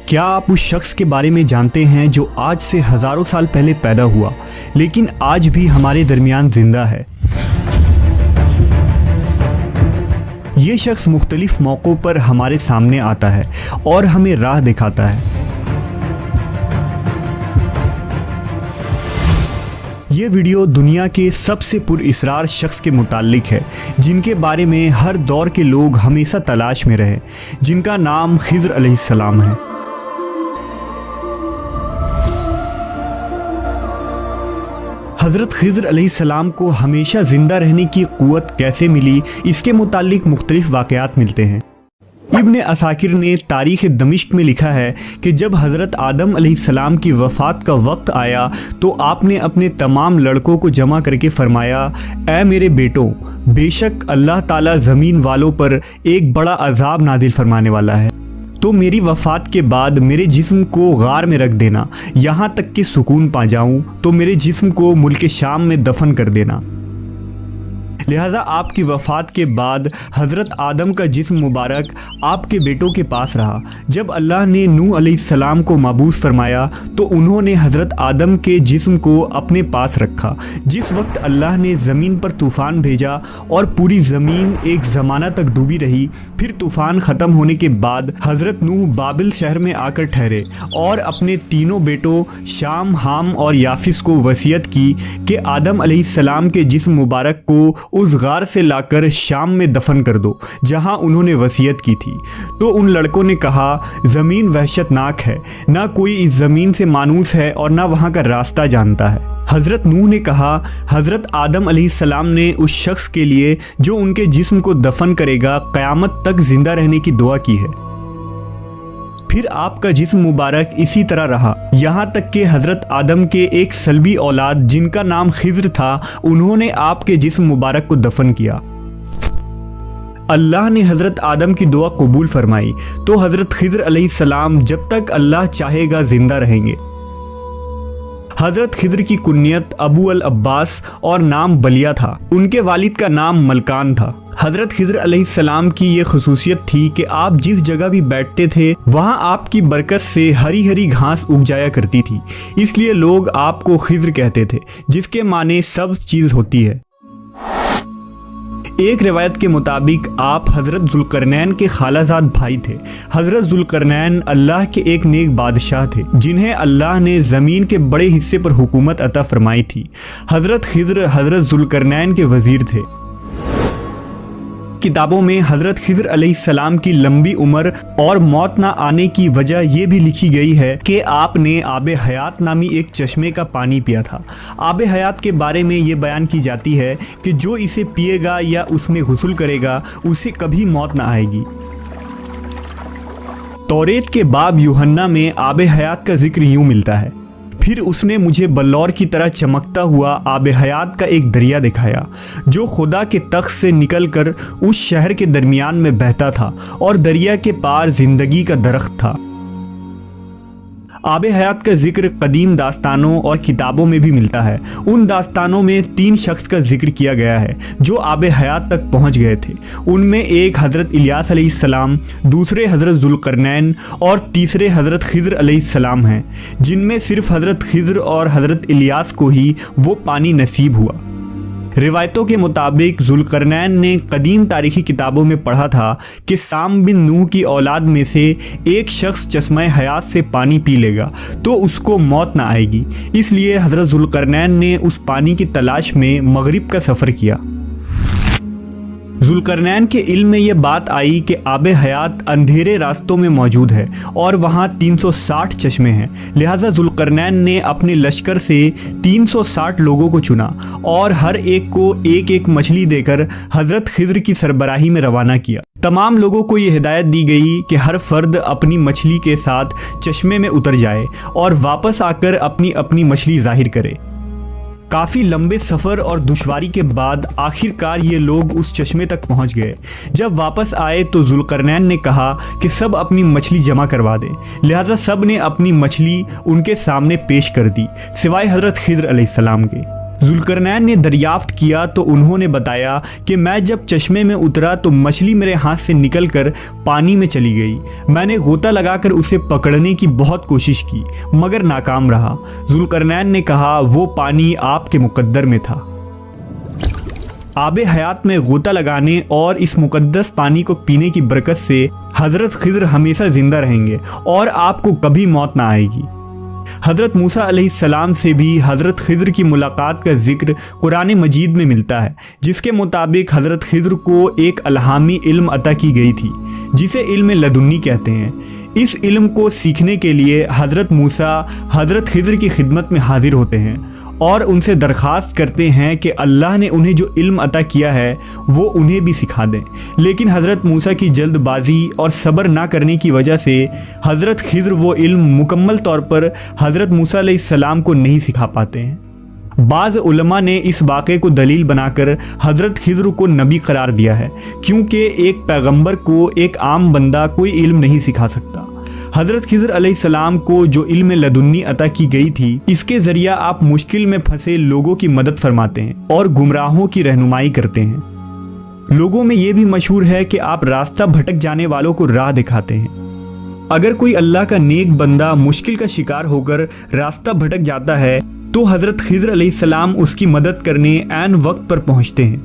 کیا آپ اس شخص کے بارے میں جانتے ہیں جو آج سے ہزاروں سال پہلے پیدا ہوا لیکن آج بھی ہمارے درمیان زندہ ہے؟ یہ شخص مختلف موقعوں پر ہمارے سامنے آتا ہے اور ہمیں راہ دکھاتا ہے۔ یہ ویڈیو دنیا کے سب سے پر اسرار شخص کے متعلق ہے جن کے بارے میں ہر دور کے لوگ ہمیشہ تلاش میں رہے، جن کا نام خضر علیہ السلام ہے۔ حضرت خضر علیہ السلام کو ہمیشہ زندہ رہنے کی قوت کیسے ملی، اس کے متعلق مختلف واقعات ملتے ہیں۔ ابن عساکر نے تاریخ دمشق میں لکھا ہے کہ جب حضرت آدم علیہ السلام کی وفات کا وقت آیا تو آپ نے اپنے تمام لڑکوں کو جمع کر کے فرمایا، اے میرے بیٹوں، بے شک اللہ تعالیٰ زمین والوں پر ایک بڑا عذاب نازل فرمانے والا ہے، تو میری وفات کے بعد میرے جسم کو غار میں رکھ دینا، یہاں تک کہ سکون پا جاؤں تو میرے جسم کو ملک شام میں دفن کر دینا۔ لہذا آپ کی وفات کے بعد حضرت آدم کا جسم مبارک آپ کے بیٹوں کے پاس رہا۔ جب اللہ نے نوح علیہ السلام کو مبعوث فرمایا تو انہوں نے حضرت آدم کے جسم کو اپنے پاس رکھا۔ جس وقت اللہ نے زمین پر طوفان بھیجا اور پوری زمین ایک زمانہ تک ڈوبی رہی، پھر طوفان ختم ہونے کے بعد حضرت نوح بابل شہر میں آ کر ٹھہرے اور اپنے تینوں بیٹوں شام، حام اور یافس کو وصیت کی کہ آدم علیہ السلام کے جسم مبارک کو اس غار سے لا کر شام میں دفن کر دو جہاں انہوں نے وصیت کی تھی۔ تو ان لڑکوں نے کہا، زمین وحشت ناک ہے، نہ کوئی اس زمین سے مانوس ہے اور نہ وہاں کا راستہ جانتا ہے۔ حضرت نوح نے کہا، حضرت آدم علیہ السلام نے اس شخص کے لیے جو ان کے جسم کو دفن کرے گا قیامت تک زندہ رہنے کی دعا کی ہے۔ پھر آپ کا جسم مبارک اسی طرح رہا یہاں تک کہ حضرت آدم کے ایک سلبی اولاد جن کا نام خضر تھا، انہوں نے آپ کے جسم مبارک کو دفن کیا۔ اللہ نے حضرت آدم کی دعا قبول فرمائی تو حضرت خضر علیہ السلام جب تک اللہ چاہے گا زندہ رہیں گے۔ حضرت خضر کی کنیت ابو العباس اور نام بلیہ تھا، ان کے والد کا نام ملکان تھا۔ حضرت خضر علیہ السلام کی یہ خصوصیت تھی کہ آپ جس جگہ بھی بیٹھتے تھے وہاں آپ کی برکت سے ہری ہری گھاس اگ جایا کرتی تھی، اس لیے لوگ آپ کو خضر کہتے تھے، جس کے معنی سبز چیز ہوتی ہے۔ ایک روایت کے مطابق آپ حضرت ذوالقرنین کے خالہ زاد بھائی تھے۔ حضرت ذوالقرنین اللہ کے ایک نیک بادشاہ تھے جنہیں اللہ نے زمین کے بڑے حصے پر حکومت عطا فرمائی تھی۔ حضرت خضر حضرت ذوالقرنین کے وزیر تھے۔ کتابوں میں حضرت خضر علیہ السلام کی لمبی عمر اور موت نہ آنے کی وجہ یہ بھی لکھی گئی ہے کہ آپ نے آب حیات نامی ایک چشمے کا پانی پیا تھا۔ آب حیات کے بارے میں یہ بیان کی جاتی ہے کہ جو اسے پیے گا یا اس میں غسل کرے گا اسے کبھی موت نہ آئے گی۔ توریت کے باب یوحنا میں آب حیات کا ذکر یوں ملتا ہے، پھر اس نے مجھے بلور کی طرح چمکتا ہوا آب حیات کا ایک دریا دکھایا جو خدا کے تخت سے نکل کر اس شہر کے درمیان میں بہتا تھا اور دریا کے پار زندگی کا درخت تھا۔ آب حیات کا ذکر قدیم داستانوں اور کتابوں میں بھی ملتا ہے۔ ان داستانوں میں 3 شخص کا ذکر کیا گیا ہے جو آب حیات تک پہنچ گئے تھے۔ ان میں ایک حضرت الیاس علیہ السلام، دوسرے حضرت ذوالقرنین اور تیسرے حضرت خضر علیہ السلام ہیں، جن میں صرف حضرت خضر اور حضرت الیاس کو ہی وہ پانی نصیب ہوا۔ روایتوں کے مطابق ذوالقرنین نے قدیم تاریخی کتابوں میں پڑھا تھا کہ سام بن نوح کی اولاد میں سے ایک شخص چشمہ حیات سے پانی پی لے گا تو اس کو موت نہ آئے گی، اس لیے حضرت ذوالقرنین نے اس پانی کی تلاش میں مغرب کا سفر کیا۔ ذوالقرنین کے علم میں یہ بات آئی کہ آب حیات اندھیرے راستوں میں موجود ہے اور وہاں 360 چشمے ہیں، لہٰذا ذوالقرنین نے اپنے لشکر سے 360 لوگوں کو چنا اور ہر ایک کو ایک ایک مچھلی دے کر حضرت خضر کی سربراہی میں روانہ کیا۔ تمام لوگوں کو یہ ہدایت دی گئی کہ ہر فرد اپنی مچھلی کے ساتھ چشمے میں اتر جائے اور واپس آ کر اپنی اپنی مچھلی ظاہر کرے۔ کافی لمبے سفر اور دشواری کے بعد آخر کار یہ لوگ اس چشمے تک پہنچ گئے۔ جب واپس آئے تو ذوالقرنین نے کہا کہ سب اپنی مچھلی جمع کروا دیں، لہٰذا سب نے اپنی مچھلی ان کے سامنے پیش کر دی سوائے حضرت خضر علیہ السلام کے۔ ذوالقرنین نے دریافت کیا تو انہوں نے بتایا کہ میں جب چشمے میں اترا تو مچھلی میرے ہاتھ سے نکل کر پانی میں چلی گئی۔ میں نے غوطہ لگا کر اسے پکڑنے کی بہت کوشش کی مگر ناکام رہا۔ ذوالقرنین نے کہا وہ پانی آپ کے مقدر میں تھا۔ آب حیات میں غوطہ لگانے اور اس مقدس پانی کو پینے کی برکت سے حضرت خضر ہمیشہ زندہ رہیں گے اور آپ کو کبھی موت نہ آئے گی۔ حضرت موسیٰ علیہ السلام سے بھی حضرت خضر کی ملاقات کا ذکر قرآن مجید میں ملتا ہے، جس کے مطابق حضرت خضر کو ایک الہامی علم عطا کی گئی تھی جسے علم لدنی کہتے ہیں۔ اس علم کو سیکھنے کے لیے حضرت موسیٰ حضرت خضر کی خدمت میں حاضر ہوتے ہیں اور ان سے درخواست کرتے ہیں کہ اللہ نے انہیں جو علم عطا کیا ہے وہ انہیں بھی سکھا دیں، لیکن حضرت موسیٰ کی جلد بازی اور صبر نہ کرنے کی وجہ سے حضرت خضر وہ علم مکمل طور پر حضرت موسیٰ علیہ السلام کو نہیں سکھا پاتے ہیں۔ بعض علماء نے اس واقعے کو دلیل بنا کر حضرت خضر کو نبی قرار دیا ہے، کیونکہ ایک پیغمبر کو ایک عام بندہ کوئی علم نہیں سکھا سکتا۔ حضرت خضر علیہ السلام کو جو علم لدنی عطا کی گئی تھی، اس کے ذریعہ آپ مشکل میں پھنسے لوگوں کی مدد فرماتے ہیں اور گمراہوں کی رہنمائی کرتے ہیں۔ لوگوں میں یہ بھی مشہور ہے کہ آپ راستہ بھٹک جانے والوں کو راہ دکھاتے ہیں۔ اگر کوئی اللہ کا نیک بندہ مشکل کا شکار ہو کر راستہ بھٹک جاتا ہے تو حضرت خضر علیہ السلام اس کی مدد کرنے عین وقت پر پہنچتے ہیں۔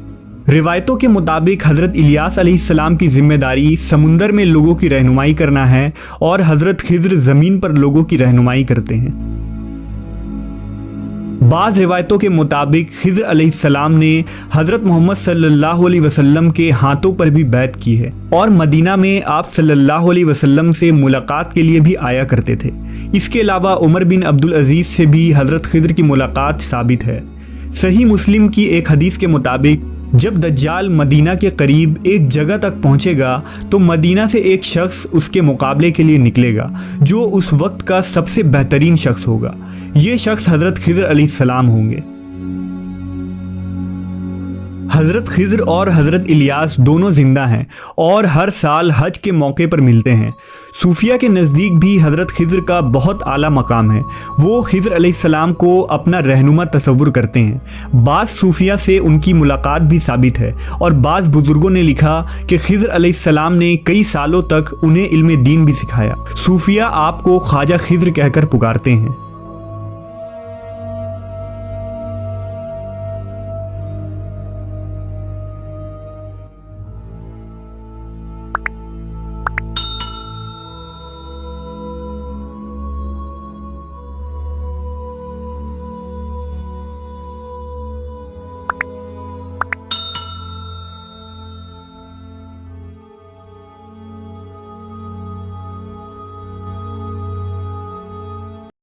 روایتوں کے مطابق حضرت الیاس علیہ السلام کی ذمہ داری سمندر میں لوگوں کی رہنمائی کرنا ہے اور حضرت خضر زمین پر لوگوں کی رہنمائی کرتے ہیں۔ بعض روایتوں کے مطابق خضر علیہ السلام نے حضرت محمد صلی اللہ علیہ وسلم کے ہاتھوں پر بھی بیعت کی ہے اور مدینہ میں آپ صلی اللہ علیہ وسلم سے ملاقات کے لیے بھی آیا کرتے تھے۔ اس کے علاوہ عمر بن عبدالعزیز سے بھی حضرت خضر کی ملاقات ثابت ہے۔ صحیح مسلم کی ایک حدیث کے مطابق جب دجال مدینہ کے قریب ایک جگہ تک پہنچے گا تو مدینہ سے ایک شخص اس کے مقابلے کے لیے نکلے گا جو اس وقت کا سب سے بہترین شخص ہوگا۔ یہ شخص حضرت خضر علیہ السلام ہوں گے۔ حضرت خضر اور حضرت الیاس دونوں زندہ ہیں اور ہر سال حج کے موقع پر ملتے ہیں۔ صوفیہ کے نزدیک بھی حضرت خضر کا بہت اعلیٰ مقام ہے۔ وہ خضر علیہ السلام کو اپنا رہنما تصور کرتے ہیں۔ بعض صوفیہ سے ان کی ملاقات بھی ثابت ہے اور بعض بزرگوں نے لکھا کہ خضر علیہ السلام نے کئی سالوں تک انہیں علم دین بھی سکھایا۔ صوفیہ آپ کو خواجہ خضر کہہ کر پکارتے ہیں۔